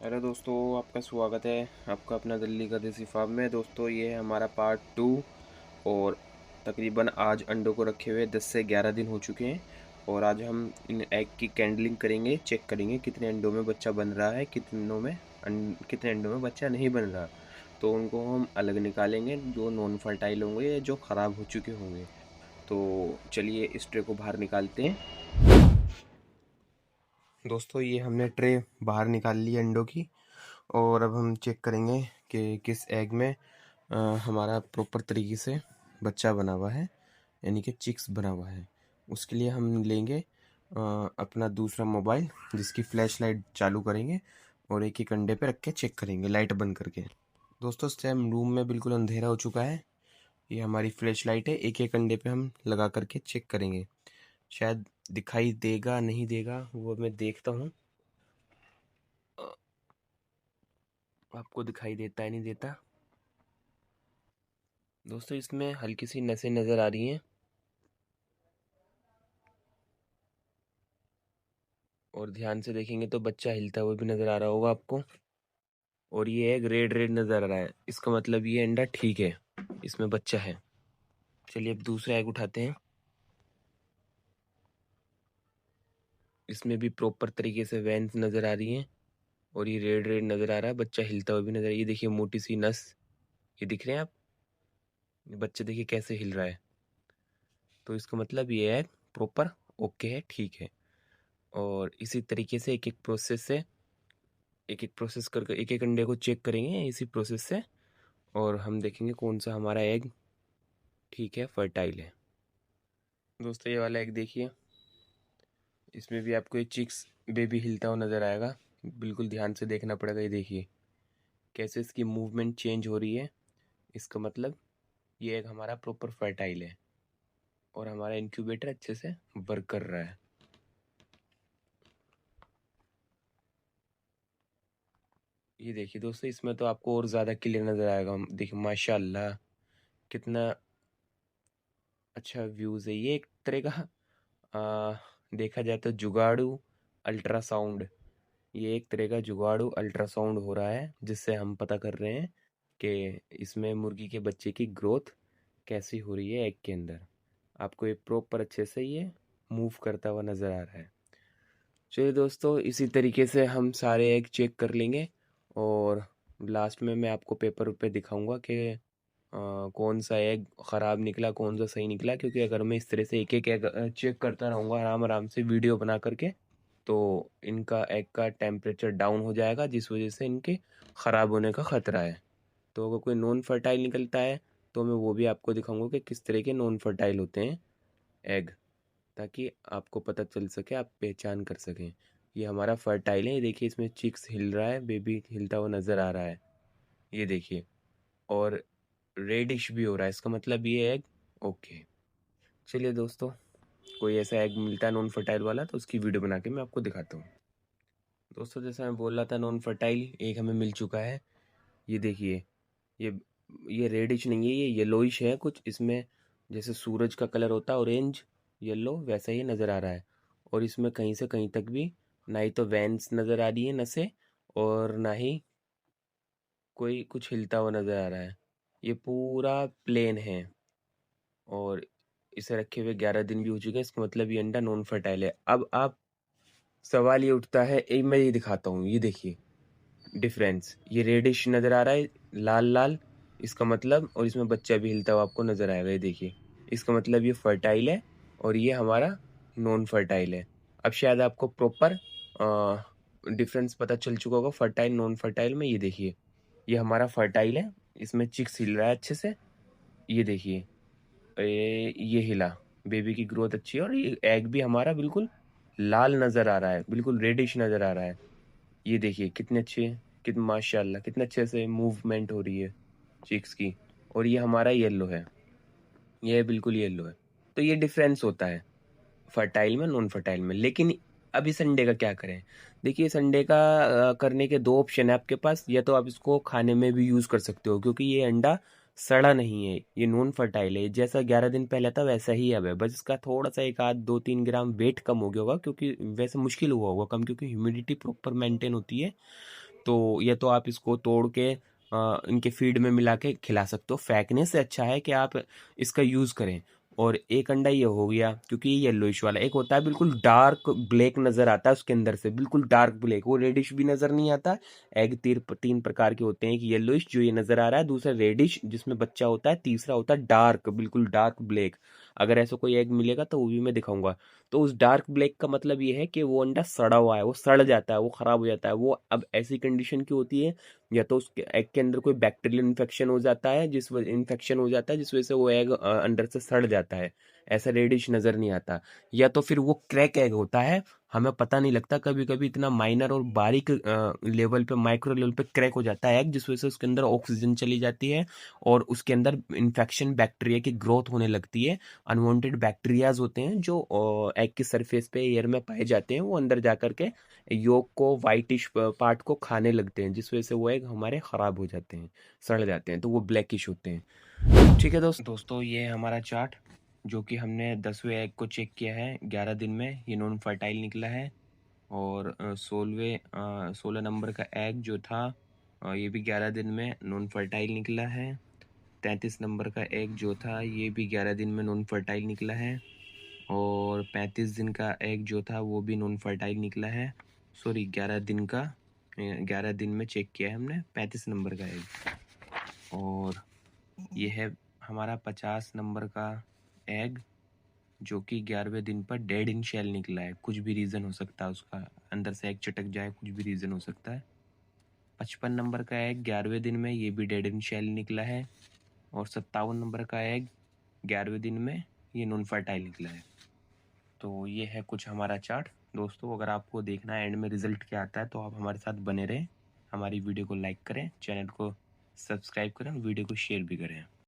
Hello दोस्तों, आपका स्वागत है आपका अपना दिल्ली का देसी फार्म में। दोस्तों, ये है हमारा पार्ट 2। और तकरीबन आज अंडों को रखे हुए 10 से 11 दिन हो चुके हैं। और आज हम इन एग की कैंडलिंग करेंगे, चेक करेंगे कितने अंडों में बच्चा बन रहा है, कितने अंडों में बच्चा नहीं बन रहा। तो उनको हम अलग निकालेंगे, जो नॉन फर्टाइल होंगे या जो ख़राब हो चुके होंगे। तो चलिए इस ट्रे को बाहर निकालते हैं। दोस्तों, ये हमने ट्रे बाहर निकाल ली अंडों की। और अब हम चेक करेंगे कि किस एग में हमारा प्रॉपर तरीके से बच्चा बना हुआ है, यानी कि चिक्स बना हुआ है। उसके लिए हम लेंगे अपना दूसरा मोबाइल, जिसकी फ्लैश लाइट चालू करेंगे और एक एक अंडे पे रख के चेक करेंगे लाइट बंद करके। दोस्तों, इस टाइम रूम में बिल्कुल अंधेरा हो चुका है। ये हमारी फ्लैश लाइट है, एक एक अंडे पे हम लगा करके चेक करेंगे। शायद दिखाई देगा नहीं देगा वो मैं देखता हूँ। आपको दिखाई देता है नहीं देता। दोस्तों, इसमें हल्की सी नसें नज़र आ रही हैं और ध्यान से देखेंगे तो बच्चा हिलता हुआ भी नज़र आ रहा होगा आपको। और ये एग रेड रेड नज़र आ रहा है, इसका मतलब ये अंडा ठीक है, इसमें बच्चा है। चलिए अब दूसरा एग उठाते हैं। इसमें भी प्रॉपर तरीके से वेंस नज़र आ रही हैं और ये रेड रेड नज़र आ रहा है, बच्चा हिलता हुआ भी नज़र। ये देखिए मोटी सी नस, ये दिख रहे हैं आप, ये बच्चे देखिए कैसे हिल रहा है। तो इसका मतलब ये एग प्रॉपर ओके है, ठीक है। और इसी तरीके से एक एक प्रोसेस करके एक एक अंडे को चेक करेंगे इसी प्रोसेस से। और हम देखेंगे कौन सा हमारा एग ठीक है, फर्टाइल है। दोस्तों, ये वाला एग देखिए, इसमें भी आपको ये चिक्स बेबी हिलता हुआ नज़र आएगा। बिल्कुल ध्यान से देखना पड़ेगा। ये देखिए कैसे इसकी मूवमेंट चेंज हो रही है। इसका मतलब ये एग हमारा प्रॉपर फर्टाइल है और हमारा इंक्यूबेटर अच्छे से वर्क कर रहा है। ये देखिए दोस्तों, इसमें तो आपको और ज़्यादा क्लियर नज़र आएगा। देखिए माशाल्लाह, कितना अच्छा व्यूज़ है। ये एक तरह का देखा जाए तो जुगाड़ू अल्ट्रासाउंड, ये एक तरह का जुगाड़ू अल्ट्रासाउंड हो रहा है, जिससे हम पता कर रहे हैं कि इसमें मुर्गी के बच्चे की ग्रोथ कैसी हो रही है एग के अंदर। आपको ये प्रॉपर अच्छे से ये मूव करता हुआ नज़र आ रहा है। चलिए दोस्तों, इसी तरीके से हम सारे एग चेक कर लेंगे और लास्ट में मैं आपको पेपर पे दिखाऊंगा कि कौन सा एग ख़राब निकला, कौन सा सही निकला। क्योंकि अगर मैं इस तरह से एक एक एग चेक करता रहूँगा आराम आराम से वीडियो बना करके, तो इनका एग का टेम्परेचर डाउन हो जाएगा, जिस वजह से इनके ख़राब होने का ख़तरा है। तो अगर कोई नॉन फर्टाइल निकलता है तो मैं वो भी आपको दिखाऊंगा कि किस तरह के नॉन फर्टाइल होते हैं एग, ताकि आपको पता चल सके, आप पहचान कर सकें। ये हमारा फर्टाइल है, ये देखिए इसमें चिक्स हिल रहा है, बेबी हिलता हुआ नज़र आ रहा है, ये देखिए। और रेडिश भी हो रहा है, इसका मतलब ये एग ओके। चलिए दोस्तों, कोई ऐसा एग मिलता है नॉन फर्टाइल वाला तो उसकी वीडियो बना के मैं आपको दिखाता हूँ। दोस्तों, जैसा मैं बोल रहा था, नॉन फर्टाइल एक हमें मिल चुका है। ये देखिए, ये ये रेडिश नहीं है, ये येलोइश है कुछ इसमें। जैसे सूरज का कलर होता है ऑरेंज येलो, वैसा ही नज़र आ रहा है। और इसमें कहीं से कहीं तक भी ना ही तो वेंस नज़र आ रही है नसें, और ना ही कोई कुछ हिलता हुआ नज़र आ रहा है। ये पूरा प्लेन है और इसे रखे हुए 11 दिन भी हो चुके हैं, इसका मतलब ये अंडा नॉन फर्टाइल है। अब आप सवाल ये उठता है, एक मैं ये दिखाता हूँ, ये देखिए डिफरेंस, ये रेडिश नज़र आ रहा है लाल लाल, इसका मतलब, और इसमें बच्चा भी हिलता हुआ आपको नज़र आएगा, ये देखिए। इसका मतलब ये फर्टाइल है और ये हमारा नॉन फर्टाइल है। अब शायद आपको प्रॉपर डिफरेंस पता चल चुका होगा फर्टाइल नॉन फर्टाइल में। ये देखिए, ये हमारा फर्टाइल है, इसमें चिक्स हिल रहा है अच्छे से, ये देखिए। ये हिला, बेबी की ग्रोथ अच्छी है और ये एग भी हमारा बिल्कुल लाल नज़र आ रहा है, बिल्कुल रेडिश नज़र आ रहा है। ये देखिए कितने अच्छे, कितने माशाल्लाह कितने अच्छे से मूवमेंट हो रही है चिक्स की। और ये हमारा येलो है, ये बिल्कुल येलो है। तो ये डिफरेंस होता है फर्टाइल में नॉन फर्टाइल में। लेकिन अभी संडे का क्या करें? देखिए संडे का करने के दो ऑप्शन है आपके पास। या तो आप इसको खाने में भी यूज़ कर सकते हो, क्योंकि ये अंडा सड़ा नहीं है, ये नॉन फर्टाइल है। जैसा 11 दिन पहले था वैसा ही अब है, बस इसका थोड़ा सा एक आध 2-3 ग्राम वेट कम हो गया होगा, क्योंकि वैसे मुश्किल हुआ होगा कम, क्योंकि ह्यूमिडिटी प्रॉपर मेंटेन होती है। तो या तो आप इसको तोड़ के इनके फीड में मिला के खिला सकते हो। फेंकने से अच्छा है कि आप इसका यूज़ करें। और एक अंडा ये हो गया, क्योंकि ये येलोइश वाला। एक होता है बिल्कुल डार्क ब्लैक नज़र आता है उसके अंदर से, बिल्कुल डार्क ब्लैक, वो रेडिश भी नज़र नहीं आता। एग तीन प्रकार के होते हैं, एक येलोइश जो ये नज़र आ रहा है, दूसरा रेडिश जिसमें बच्चा होता है, तीसरा होता है डार्क, बिल्कुल डार्क ब्लैक। अगर ऐसा कोई एग मिलेगा तो वो भी मैं दिखाऊंगा। तो उस डार्क ब्लैक का मतलब ये है कि वो अंडा सड़ा हुआ है, वो सड़ जाता है, वो खराब हो जाता है। वो अब ऐसी कंडीशन की होती है, या तो उसके एग के अंदर कोई बैक्टीरियल इन्फेक्शन हो जाता है, इन्फेक्शन हो जाता है जिस वजह से वो एग अंदर से सड़ जाता है, ऐसा रेडिश नजर नहीं आता। या तो फिर वो क्रैक एग होता है, हमें पता नहीं लगता, कभी कभी इतना माइनर और बारीक लेवल पे, माइक्रो लेवल पे क्रैक हो जाता है एग, जिस वजह से उसके अंदर ऑक्सीजन चली जाती है और उसके अंदर इन्फेक्शन बैक्टीरिया की ग्रोथ होने लगती है। अनवांटेड बैक्टीरियाज होते हैं जो एग की सरफेस पे, एयर में पाए जाते हैं, वो अंदर जा करके योक को, वाइटिश पार्ट को खाने लगते हैं, जिस वजह से वो एग हमारे ख़राब हो जाते हैं, सड़ जाते हैं, तो वो ब्लैकिश होते हैं। ठीक है दोस्तों, ये है हमारा चार्ट, जो कि हमने 10वें एग को चेक किया है 11 दिन में, ये नॉन फर्टाइल निकला है। और 16 नंबर का एग जो था, ये भी 11 दिन में नॉन फर्टाइल निकला है। 33 नंबर का एग जो था, ये भी 11 दिन में नॉन फर्टाइल निकला है। और 35 दिन का एग जो था वो भी नॉन फर्टाइल निकला है। सॉरी, 11 दिन का, 11 दिन में चेक किया है हमने 35 नंबर का एग। और ये है हमारा 50 नंबर का एग, जो कि 11वें दिन पर डेड इन शेल निकला है। कुछ भी रीज़न हो सकता है उसका, अंदर से एग चटक जाए, कुछ भी रीज़न हो सकता है। 55 नंबर का एग 11वें दिन में, ये भी डेड इन शेल निकला है। और 57 नंबर का एग 11वें दिन में, ये नॉन फर्टाइल निकला है। तो ये है कुछ हमारा चार्ट दोस्तों। अगर आपको देखना है एंड में रिजल्ट क्या आता है, तो आप हमारे साथ बने रहें, हमारी वीडियो को लाइक करें, चैनल को सब्सक्राइब करें, वीडियो को शेयर भी करें।